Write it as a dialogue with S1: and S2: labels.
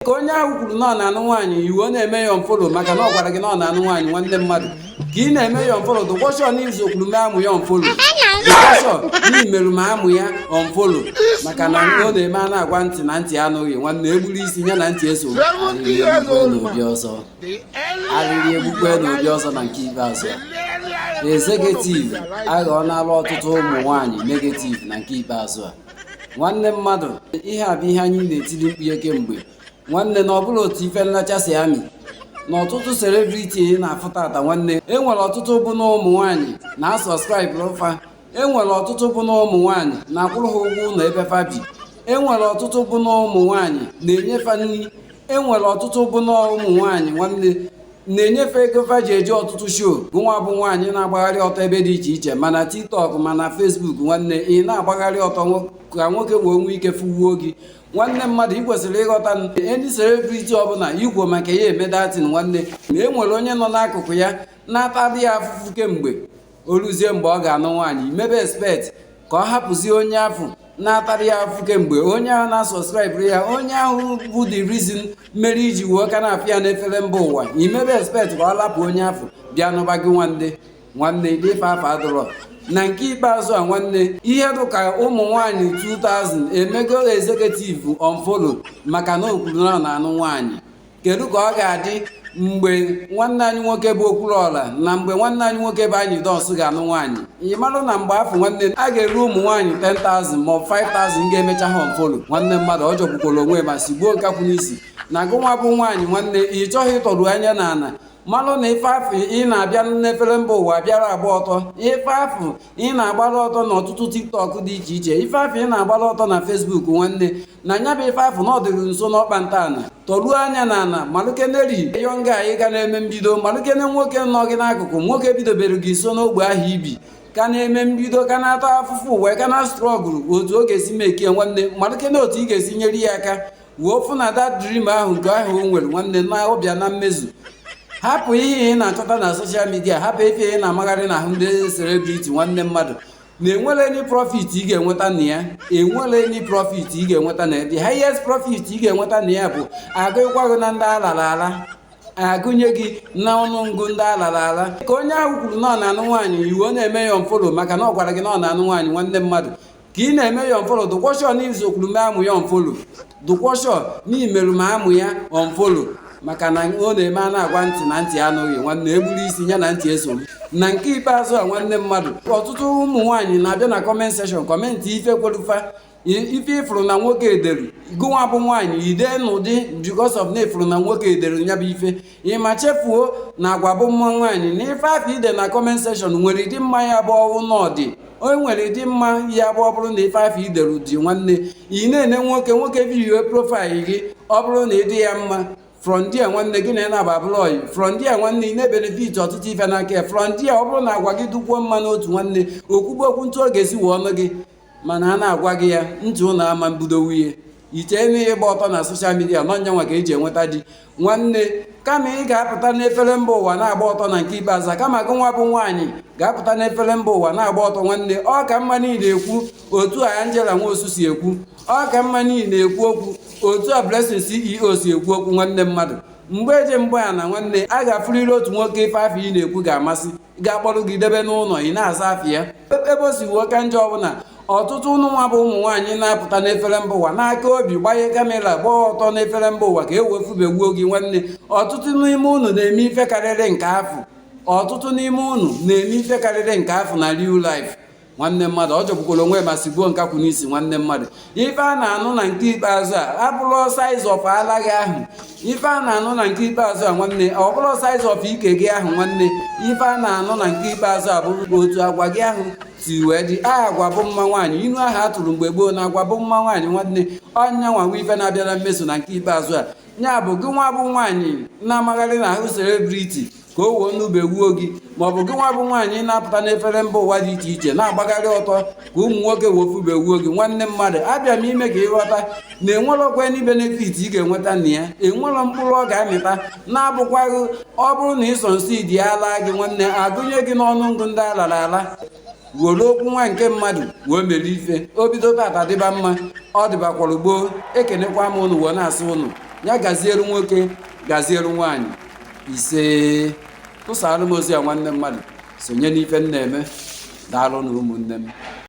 S1: ka onye ahụ kwuru na ọ na-anụ nwaanyị iwu ọ na-eme ya ọmfolo maka na ọ gwara gị na ọ na-anụ nwaanyị nwanne mmadụ ka ị na-eme ya ọmfolo dụkwọshọ n'izu okwuru m amụ ya ọmfolo dụkwọshọ n'imerụ ma amụ ya ọmfolo maka na ọ na-eme a na-agwa ntị na ntị anụghị nwanne egburu isi ya na ntị eso arịrị egbukwe n'obi ọzọ na nke ikpeazụ executive aghọọ n'ala ọtụtụ ụmụ nwaanyị negative na nke ikpeazụ a nwanne mmadụ ihe a bụ ihe anyị na-etili mkpu ya kemgbe nwanne na ọbụla otu ife nlacha si amị na ọtụtụ celebrity na-afụ tata nwanne enwere ọtụtụ bụ na ụmụ nwaanyị na-asọskraịbụ ụfa enwere ọtụtụ bụ na ụmụ nwaanyị na-akwụrụ ha ụgwọ ụlọ ebe fa bi enwere ọtụtụ bụ na ụmụ nwaanyị na-enyefe nri enwere ọtụtụ bụ na ụmụ nwaanyị nwanne na-enyefe ego fa ji eji ọtụtụ show gụnwa bụ nwaanyị na-agbagharị ọtọ ebe dị iche iche mana TikTok mana Facebook nwanne ị na-agbagharị ọtọ ka nwoke wee nwee ike fụwuo gị nwanne mmadụ ị kwesịrị ịghọta ndị celebrity ọbụla igwo maka ya eme datin nwanne ma e nwere onye nọ n'akụkụ ya na-atadị ya afụfụ kemgbe o ruzie mgbe ọ ga-anụ nwaanyị mebe expect ka ọ hapụzie onye afụ na-atarị ya afụ kemgbe onye ahụ na-asọskraịbụ ya onye ahụ bụ the reason mere iji wee ka na-afụ ya n'efere mba ụwa imebe expect ka ọ lapụ onye afụ bịa nụba gị nwanne dịfe afọ adụrọ na nke ikpeazụ a nwanne ihe dụka ụmụ nwaanyị 2000 emego executive unfollow maka na okwuru na ọ na-anụ nwaanyị kedu ka ọ ga-adị mgbe nwanne anyị nwoke bụ Okwuluọra na mgbe nwanne anyị nwoke bụ Anyịdọs ga-anụ nwaanyị ị marụ na mgbe afọ nwanne a ga-eru ụmụ nwaanyị 10,000 ma 5,000 ga-emecha ha unfollow nwanne mmadụ ọ jọgbukwara onwe ma sigbuo nkakwụ n'isi na gụnwa bụ nwaanyị nwanne ị chọghị ịtọrụ anya n'ala malụ na ife afọ ị na-abịa n'efere mba ụwa bịara agba ọtọ ife afọ ị na-agbara ọtọ n'ọtụtụ TikTok dị iche iche ife afọ ị na-agbara ọtọ na Facebook nwanne na nya bụ ife afọ na ọ dịrị nso n'ọkpa ntọala tọruo anya na ana malụkeneri yonga anyị ga na-eme mbido malụkene nwoke nọ gị n'akụkụ nwoke bidobere gị so n'ogbe ahụ ibi ka na-eme mbido ka na-ata afụfụ wee ka na strọgụlụ otu ọ ga-esi mekie nwanne malụkene otu ị ga-esi nyere ya aka wee ofu na dat dream ahụ nke ahụ o nwere nwanne na ọbịa na mmezu hapụ ihe ị na-achọta na soshal midia hapụ ife ị na-amagharị na ahụ ndị celebrity nwanne mmadụ na-enwere any profit ị ga-enweta na ya enwere any profit ị ga-enweta na ya the highest profit ị ga-enweta na ya bụ agụkwaghị na ndị alara ala agụnye gị na ọnụngụ ndị alara ala ka onye ahụ kwuru na ọ na-anụ nwaanyị iwu ọ na-eme ya ọmfolo maka na ọ gwara gị na ọ na-anụ nwaanyị nwanne mmadụ ka ị na-eme ya ọmfolo dụkwọshọ n'izu okwuru m amụ ya ọmfolo dụkwọshọ n'imerụ ma amụ ya ọmfolo maka na ọ na-eme a na-agwa ntị na ntị anụghị nwanne egburu isi ya na ntị eso na nke ikpeazụ a nwanne mmadụ ọtụtụ ụmụ nwaanyị na-abịa na comment section kọmentị ife kwerufa ife ifuru na nwoke ederu gụnwa bụ nwaanyị ide n'ụdị because of na ifuru na nwoke ederu ya bụ ife ịma chefuo na agwa bụ mma nwaanyị na ife afọ ide na comment section nwere ịdị mma ya bụ ọwụ n'ọdị o nwere ịdị mma ya bụ ọ bụrụ na ife afọ ideru dị nwanne ị na-ene nwoke vidiyo profaịlụ gị ọ bụrụ na ịdị ya mma frontier nwanne gị na-enaba abụlọyi frontier nwanne ị na-ebenefit ọtụtụ ife n'aka ya frontier ọ bụrụ na agwa gị dukwuo mma n'otu nwanne okwugbo okwu ntụ ọ ga-esi wee ọnụ gị mana a na-agwa gị ya ntị ụlọ ama mbido nwunye ichee na ịgba ọtọ na soshal midia n'ọnya nwa ka eji enweta di nwanne kama ị ga-apụta n'efere mba ụwa na-agba ọtọ na nke ikpeazụ kama gị nwa bụ nwaanyị ga-apụta n'efere mba ụwa na-agba ọtọ nwanne ọ ka mma niile ekwu otu a Angela Nwosu si ekwu ọ ka mma niile ekwu okwu otu a Blessing CEO si ekwu okwu nwanne mmadụ mgbe eje mgbe a na nwanne a ga-afụrịrị otu nwoke ife afọ ị na-ekwu ga-amasị ga-akpọrọ gị debe n'ụlọ ị na-asa afọ ya ebe o si wuo ka njọ ọbụla ọtụtụ ụnụ nwa bụ ụmụ nwaanyị na-apụta n'efere mba ụwa n'aka obi gbanye kamera gbaa ọtọ n'efere mba ụwa ka e wefubegbuo gị nwanne ọtụtụ n'ime unu na-eme ife karịrị nke afọ ọtụtụ n'ime unu na-eme ife karịrị nke afọ na real life nwanne mmadụ ọ jọgbukwara onwe ma sigbuo nkakwụ n'isi nwanne mmadụ ife a na-anụ na nke ikpeazụ a abụrụ size of ala gị ahụ ife a na-anụ na nke ikpeazụ a nwanne ọ bụrụ size of ike gị ahụ nwanne ife a na-anụ na nke ikpeazụ a bụ otu agwa gị ahụ si wee dị agwa bụ mma nwaanyị inu ahụ a tụrụ mgbe gboo na agwa bụ mma nwaanyị nwanne ọnya nwanwe ife na-abịa na mmeso na nke ikpeazụ a nya bụ gị nwa bụ nwaanyị na-amagharị na ahụ celebrity ka o wee n'ube wuo gị maọbụ gị nwa bụ nwaanyị na-apụta n'efere mba ụwa dị iche iche na-agbagharị ọtọ ka ụmụ nwoke wefube wuo gị nwanne mmadụ abịa m ime ka ịghọta na enwerọkwa any benefit ị ga-enweta na ya enwerọ mkpụrụ ọ ga-amịta na-abụkwaghị ọ bụrụ na ịsọ nsọ idi ala gị nwanne agụnye gị n'ọnụ ngụ ndị alara ala were okwu nwa nke mmadụ wee mere ife o bido tata dịba mma ọ dịbakwara gboo ekenekwa m ụnụ wee na-asị ụnụ ya gazielu nwoke gazielu nwaanyị ise tụsara m ozi ya nwanne mmadụ sonye n'ife m na-eme daalụ na ụmụnne m